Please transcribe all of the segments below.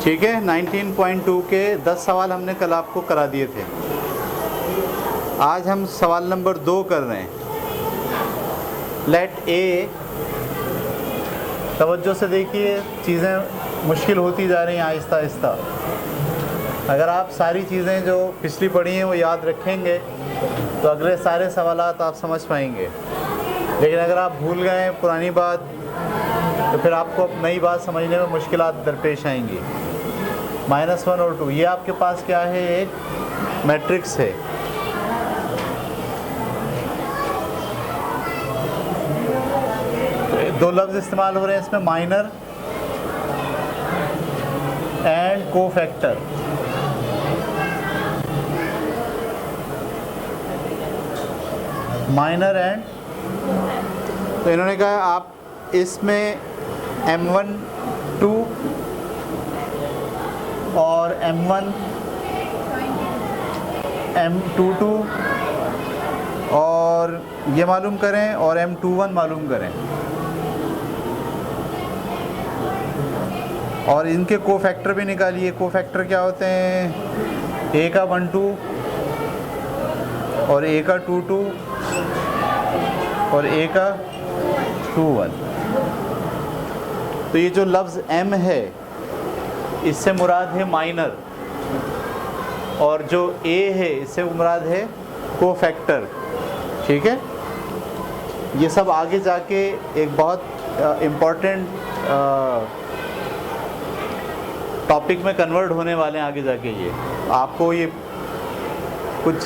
ठीक है, 19.2 के 10 सवाल हमने कल आपको करा दिए थे। आज हम सवाल नंबर 2 कर रहे हैं। लेट ए, तवज्जो से देखिए, चीज़ें मुश्किल होती जा रही हैं आहिस्ता आहिस्ता। अगर आप सारी चीज़ें जो पिछली पढ़ी हैं वो याद रखेंगे तो अगले सारे सवालात आप समझ पाएंगे। लेकिन अगर आप भूल गए पुरानी बात तो फिर आपको नई बात समझने में मुश्किलात दरपेश आएंगी। -1 और 2, ये आपके पास क्या है? एक मैट्रिक्स है। दो लफ्ज़ इस्तेमाल हो रहे हैं इसमें, minor and cofactor. Minor and, तो इन्होंने कहा आप इसमें M1 2 और M1 M22 और ये मालूम करें और M21 मालूम करें और इनके कोफैक्टर भी निकालिए। कोफैक्टर क्या होते हैं? A का 1 2 और A का 2 2 और A का 2 1। तो ये जो लफ्ज़ M है इससे मुराद है माइनर और जो A है इससे मुराद है कोफैक्टर। ठीक है, ये सब आगे जाके एक बहुत इम्पॉर्टेंट टॉपिक में कन्वर्ट होने वाले हैं। आगे जाके ये आपको ये कुछ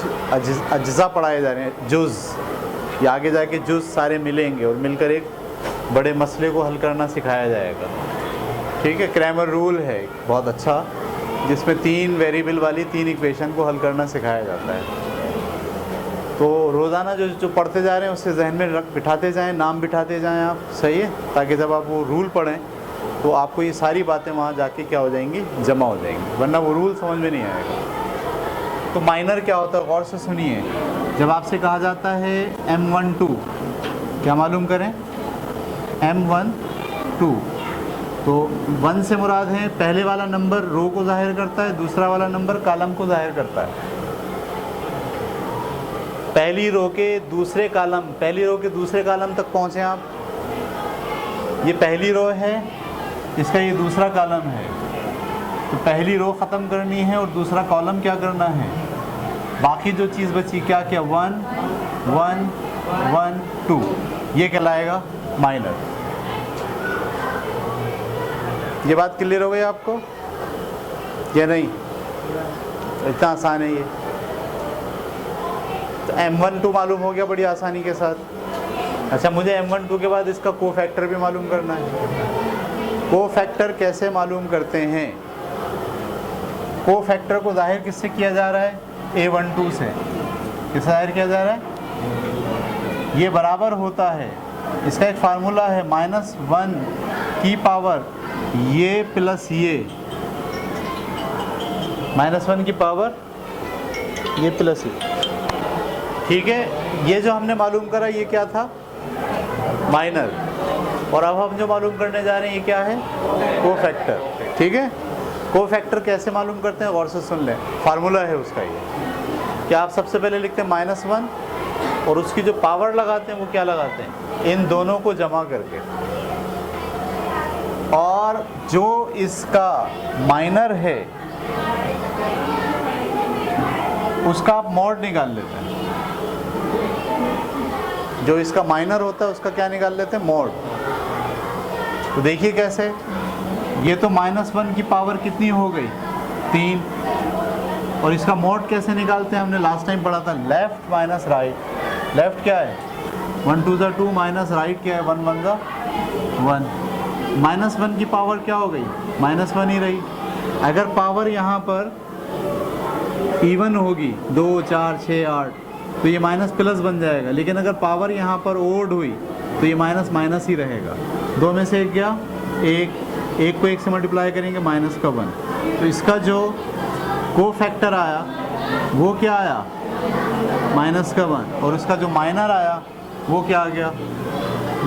अज्जा पढ़ाए जा रहे हैं, जुज़। ये आगे जाके जुज़ सारे मिलेंगे और मिलकर एक बड़े मसले को हल करना सिखाया जाएगा। ठीक है, क्रैमर रूल है बहुत अच्छा, जिसमें 3 वेरिएबल वाली 3 इक्वेशन को हल करना सिखाया जाता है। तो रोज़ाना जो पढ़ते जा रहे हैं उससे जहन में बिठाते जाएं, नाम बिठाते जाएं आप, सही है, ताकि जब आप वो रूल पढ़ें तो आपको ये सारी बातें वहाँ जाके क्या हो जाएंगी? जमा हो जाएंगी, वरना वो रूल समझ में नहीं आएगा। तो माइनर क्या होता है? गौर से सुनिए। जब आपसे कहा जाता है M1 2, क्या मालूम करें? M1 2, तो 1 से मुराद है पहले वाला नंबर रो को जाहिर करता है, दूसरा वाला नंबर कॉलम को जाहिर करता है। पहली रो के दूसरे कॉलम तक पहुँचे आप, ये पहली रो है, इसका ये दूसरा कॉलम है। तो पहली रो ख़त्म करनी है और दूसरा कॉलम क्या करना है? बाकी जो चीज़ बची क्या 1 1 1 2, ये कहलाएगा माइनर। ये बात क्लियर हो गई आपको या नहीं? इतना आसान है ये। तो M1 2 मालूम हो गया बड़ी आसानी के साथ। अच्छा, मुझे M1 2 के बाद इसका कोफैक्टर भी मालूम करना है। कोफैक्टर कैसे मालूम करते हैं? कोफैक्टर को जाहिर किससे किया जा रहा है? A12 से। किससे जाहिर किया जा रहा है? ये बराबर होता है, इसका एक फार्मूला है, -1 की पावर ये प्लस ये, -1 की पावर ये प्लस ये। ठीक है, ये जो हमने मालूम करा ये क्या था? माइनर। और अब हम जो मालूम करने जा रहे हैं ये क्या है? कोफैक्टर। ठीक है, कोफैक्टर कैसे मालूम करते हैं? गौर से सुन लें, फार्मूला है उसका ये कि आप सबसे पहले लिखते हैं -1 और उसकी जो पावर लगाते हैं वो क्या लगाते हैं? इन दोनों को जमा करके, और जो इसका माइनर है उसका आप मॉड निकाल लेते हैं। जो इसका माइनर होता है उसका क्या निकाल लेते हैं? मॉड। तो देखिए कैसे, ये तो -1 की पावर कितनी हो गई? 3। और इसका मोड कैसे निकालते हैं? हमने लास्ट टाइम पढ़ा था, लेफ्ट माइनस राइट। लेफ्ट क्या है? 1 2 ज़ा 2 माइनस राइट क्या है? 1 1 ज़ा 1। -1 की पावर क्या हो गई? -1 ही रही। अगर पावर यहाँ पर इवन होगी 2 4 6 8 तो ये माइनस प्लस बन जाएगा, लेकिन अगर पावर यहाँ पर ओड हुई तो ये माइनस माइनस ही रहेगा। 2 में से 1 गया, 1 को 1 से मल्टीप्लाई करेंगे -1। तो इसका जो कोफैक्टर आया वो क्या आया? -1। और उसका जो माइनर आया वो क्या आ गया?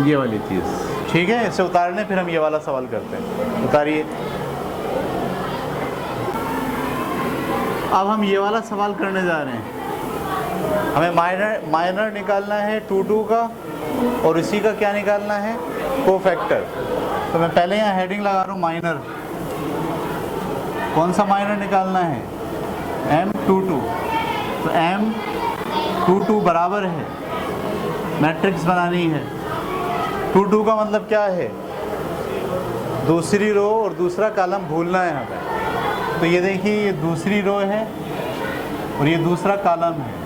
ये वाली चीज़। ठीक है, इसे उतारने फिर हम ये वाला सवाल करते हैं। उतारिए। अब हम ये वाला सवाल करने जा रहे हैं। हमें माइनर निकालना है 2 2 का और इसी का क्या निकालना है, कोफैक्टर। तो मैं पहले यहाँ हेडिंग लगा रहा हूँ माइनर। कौन सा माइनर निकालना है, M22। तो M22 बराबर है, मैट्रिक्स बनानी है। 2 2 का मतलब क्या है, दूसरी रो और दूसरा कॉलम भूलना है हमें। तो ये देखिए, ये दूसरी रो है और ये दूसरा कॉलम है।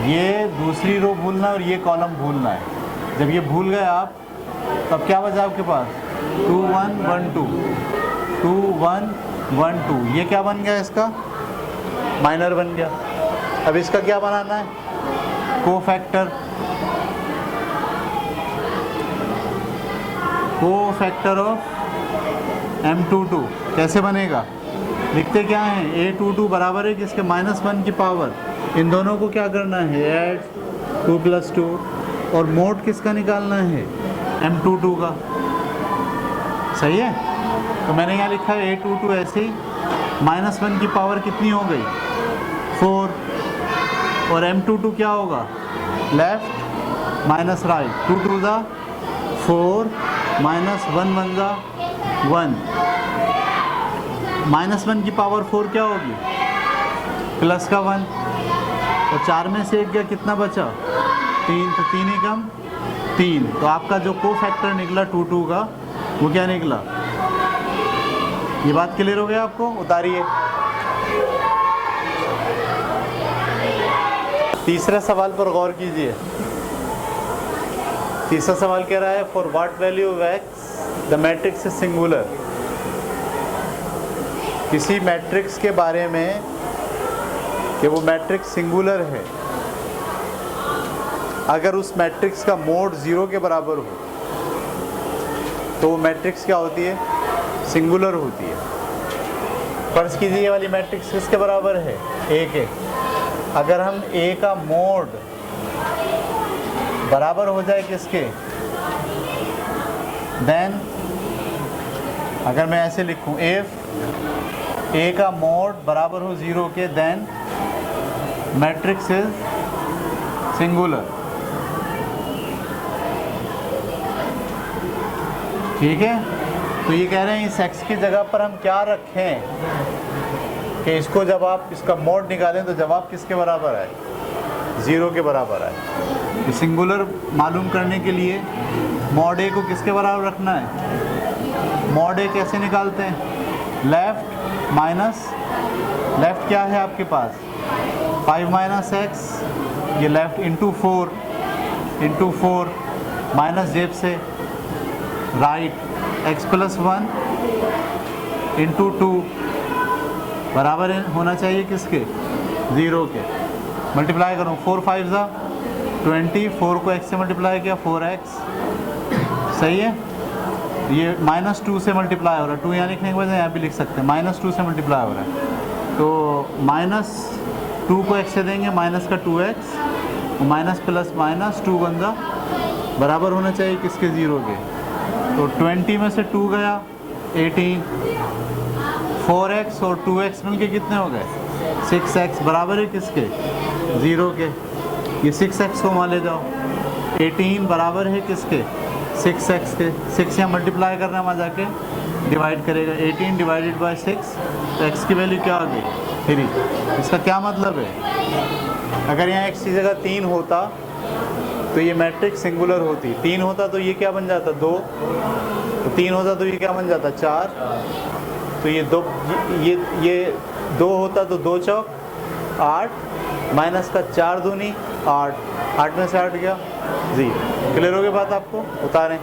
ये दूसरी रो भूलना और ये कॉलम भूलना है। जब ये भूल गए आप, तब क्या बचा आपके पास, 2 1 1 2, 2 1 1 2। ये क्या बन गया, इसका माइनर बन गया। अब इसका क्या बनाना है, कोफैक्टर। कोफैक्टर ऑफ M22 कैसे बनेगा, लिखते क्या हैं, A22 बराबर है किसके, -1 की पावर। इन दोनों को क्या करना है, ऐड 2 + 2। और मोड किसका निकालना है, M22 का। सही है। तो मैंने यहाँ लिखा है A22 ऐसे ही, -1 की पावर कितनी हो गई, 4। और M22 क्या होगा, लेफ्ट माइनस राइट, 2 2 ज़ा 4 -1 1 ज़ा 1। -1 की पावर 4 क्या होगी, प्लस का 1। और 4 में से 1 गया, कितना बचा, 3। तो 3 एकम 3। तो आपका जो कोफैक्टर निकला 2 2 का, वो क्या निकला। ये बात क्लियर हो गया आपको, उतारिए। तीसरा सवाल पर गौर कीजिए। तीसरा सवाल कह रहा है, for what value of x the matrix is singular. किसी मैट्रिक्स के बारे में कि वो मैट्रिक्स सिंगुलर है, अगर उस मैट्रिक्स का मोड 0 के बराबर हो तो वो मैट्रिक्स क्या होती है, सिंगुलर होती है। फर्ज कीजिए ये वाली मैट्रिक्स किसके बराबर है, A के। अगर हम A का मोड बराबर हो जाए किसके, देन अगर मैं ऐसे लिखूं, इफ A का मोड बराबर हो 0 के, देन मैट्रिक्स इज सिंगुलर। ठीक है। तो ये कह रहे हैं इस x की जगह पर हम क्या रखें कि इसको जब आप इसका मोड निकालें तो जवाब किसके बराबर आए, 0 के बराबर आए। सिंगुलर मालूम करने के लिए मॉड A को किसके बराबर रखना है, मॉड A कैसे निकालते हैं, लेफ्ट माइनस, लेफ्ट क्या है आपके पास 5 - x, ये लेफ्ट इंटू 4 माइनस जेब से राइट x + 1 इंटू 2 बराबर होना चाहिए किसके, 0 के। मल्टीप्लाई करूँ, 4 5 ज़ा 20, 4 को x से मल्टीप्लाई किया 4x। सही है। ये -2 से मल्टीप्लाई हो रहा है, 2 यहाँ लिखने के बजाय यहाँ भी लिख सकते हैं, -2 से मल्टीप्लाई हो रहा है। तो -2 को x से देंगे, माइनस का 2x, माइनस प्लस माइनस 2 बंदा बराबर होना चाहिए किसके, 0 के। तो 20 में से 2 गया 18, 4x और 2x मिलके कितने हो गए, 6x बराबर है किसके, 0 के। ये 6x को मान ले जाओ, 18 बराबर है किसके, 6x के। 6 यहाँ मल्टीप्लाई करना है, वहाँ जाके डिवाइड करेगा, 18 डिवाइडेड बाय 6, तो x की वैल्यू क्या आ गई, 3। इसका क्या मतलब है, अगर यहाँ x की जगह 3 होता तो ये मैट्रिक्स सिंगुलर होती, 3 होता तो ये क्या बन जाता, 2, तो 3 होता तो ये क्या बन जाता, 4, तो ये 2, ये 2 होता तो 2 चौक 8, माइनस का 4 दूनी 8, 8 में से 8 गया 0। क्लियर हो गई बात आपको, उतारें।